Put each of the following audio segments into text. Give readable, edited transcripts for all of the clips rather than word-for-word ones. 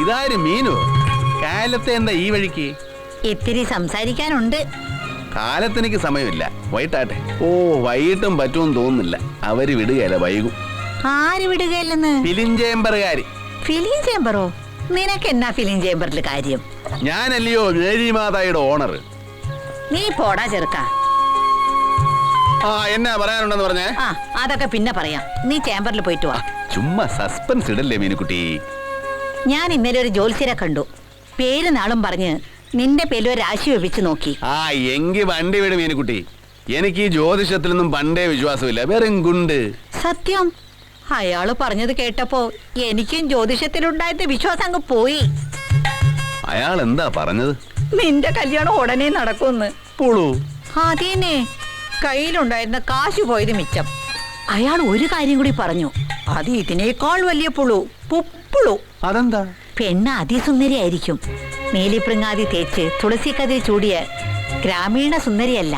ഇതാര് മീനു? കാലത്തെ എന്താ ഈ വഴിക്ക്? ഇത്തിരി സംസാരിക്കാനുണ്ട്. കാലത്തെനിക്ക് സമയമില്ല, വൈകിട്ടാട്ടെ. ഓ, വൈകിട്ടും പറ്റുമെന്ന് തോന്നുന്നില്ല. അവര് വിടുകയല്ല, വൈകും. ആര് വിടുകയല്ലെന്ന്? ഫിലിം ചേംബറുകാര്. ഫിലിം ചേംബറോ? നിനക്ക് എന്നാ ഫിലിം ചേംബറിൽ കാര്യം? ഞാനല്ലയോ മേരി മാതായുടെ ഓണർ. നീ പോടാ ചെറുക്ക. ആ, എന്നാ പറയാനുണ്ടെന്ന് പറഞ്ഞേ? ആ, അതൊക്കെ പിന്നെ പറയാം. നീ ചേംബറിൽ പോയിട്ട് വാ. ചുമ്മാ സസ്പെൻസ് ഇടല്ലേ മീനുക്കുട്ടി. ഞാൻ ഇന്നലെ ഒരു ജോത്സ്യരെ കണ്ടു. പേര് നാളും പറഞ്ഞ് നിന്റെ പേരിൽ ഒരു രാശി വെപ്പിച്ച് നോക്കി. ആ, എങ്കി വണ്ടി വിട് മീനുക്കുട്ടി. എനിക്ക് ഈ ജ്യോതിഷത്തിലൊന്നും പണ്ടേ വിശ്വാസമില്ല, വെറും ഗുണ്ട്. സത്യം. അയാള് പറഞ്ഞത് കേട്ടപ്പോ എനിക്കും ജ്യോതിഷത്തിലുണ്ടായത് വിശ്വാസം അങ്ങ് പോയി. അയാൾ എന്താ പറഞ്ഞത്? നിന്റെ കല്യാണം ഉടനെ നടക്കുമെന്ന്. പുളു. അതേനെ, കയ്യിലുണ്ടായിരുന്ന കാശ് പോയത് മിച്ചം. അയാൾ ഒരു കാര്യം കൂടി പറഞ്ഞു. അത് ഇതിനേക്കാൾ വലിയ പുപ്പുളു. അതെന്താ? പെണ്ണ് അതിസുന്ദരിയായിരിക്കും. മേലിപ്രിങ്ങാതി തേച്ച് തുളസിക്കതിൽ ചൂടിയ ഗ്രാമീണ സുന്ദരിയല്ല,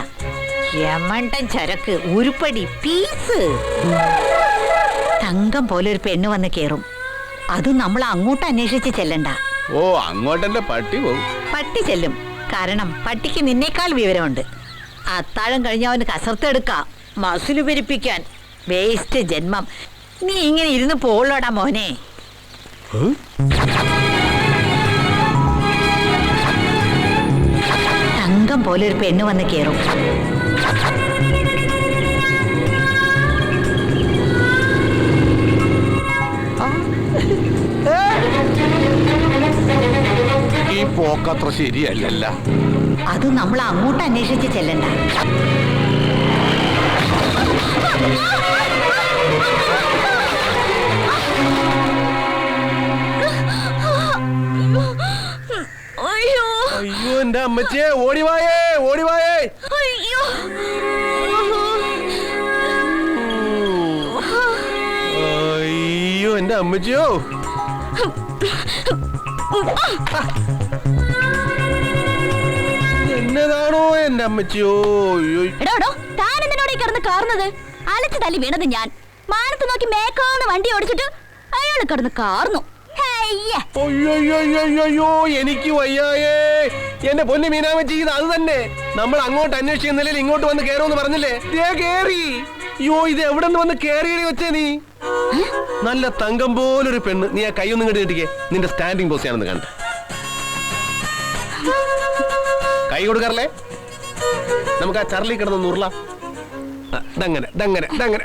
യമണ്ടൻ ചരക്ക്, ഉരുപ്പടി, പീസ്. തങ്കം പോലെ ഒരു പെണ്ണ് വന്ന് കേറും. അതും നമ്മൾ അങ്ങോട്ട് അന്വേഷിച്ച് ചെല്ലണ്ട. ഓ, അങ്ങോട്ടെന്റെ പട്ടി പോകും. പട്ടി ചെല്ലും. കാരണം പട്ടിക്ക് നിന്നേക്കാൾ വിവരമുണ്ട്. അത്താഴം കഴിഞ്ഞ അവന് കസർത്തെടുക്കാം, മസില് പെരിപ്പിക്കാൻ. വേസ്റ്റ് ജന്മം. നീ ഇങ്ങനെ ഇരുന്ന് പോളോടാ മോനെ. തങ്കം പോലെ ഒരു പെണ്ണ് വന്ന് കേറും. ഈ പോക്കത്ര ശരിയല്ലല്ല. അത് നമ്മൾ അങ്ങോട്ട് അന്വേഷിച്ച് ചെല്ലണ്ട. അയ്യോ, എന്റെ അമ്മച്ചിയെ, ഓടിവായേ, ഓടിവായേ. അയ്യോ, എന്റെ അമ്മച്ചിയോ. എന്നതാണോ എന്റെ അമ്മച്ചിയോ. കിടന്ന് കാർന്നത് അലച്ചു തല്ലി വീണത് ഞാൻ. മാനത്ത് നോക്കി മേക്കാന്ന് വണ്ടി ഓടിച്ചിട്ട് അയാൾ കിടന്ന് കാർന്നു. അയ്യോ, എനിക്ക് വയ്യായേ. എന്റെ പൊന്നു മീനാമച്ചി, ഇത് അത് തന്നെ. നമ്മൾ അങ്ങോട്ട് അന്വേഷിക്കുന്ന നിലയിൽ ഇങ്ങോട്ട് വന്ന് കേറുമെന്ന് പറഞ്ഞില്ലേ? കേറി. അയ്യോ, ഇത് എവിടെ നിന്ന് വന്ന് കേറിയടി വെച്ചേ നീ? നല്ല തങ്കം പോലൊരു പെണ്ണ്. നീ ആ കൈയൊന്നും ഇങ്ങോട്ട് കിട്ടിക്കേ. നിന്റെ സ്റ്റാൻഡിങ് പോസ്റ്റ് ആണെന്ന് കണ്ട. കൈ കൊടുക്കാറില്ലേ? നമുക്ക് ആ ചർലി കിടന്ന് ഉരുള. ദങ്ങനെ ദങ്ങനെ ദങ്ങനെ.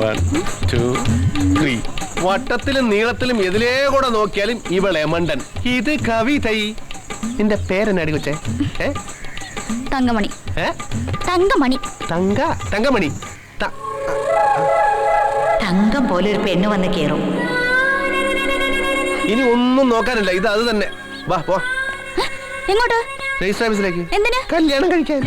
1 2 3. വട്ടത്തിലും നീളത്തിലും എതിലേ കൂടെ നോക്കിയാലും ഇവളെ മണ്ടൻ. ഇത് കവിതൈ. നിന്റെ പേരെന്നാടി കൊച്ചേ? തങ്കമണി. തങ്കമണി. തങ്കമണി. തങ്കം പോലെ ഒരു പെണ്ണ് വന്ന് കേറും. ഇനി ഒന്നും നോക്കാനില്ല, ഇത് അത് തന്നെ. വാ പോ. എങ്ങോട്ട്? രജിസ്റ്റർ ഓഫീസിലേക്ക്. എന്തിന്? കല്യാണം കഴിക്കാൻ.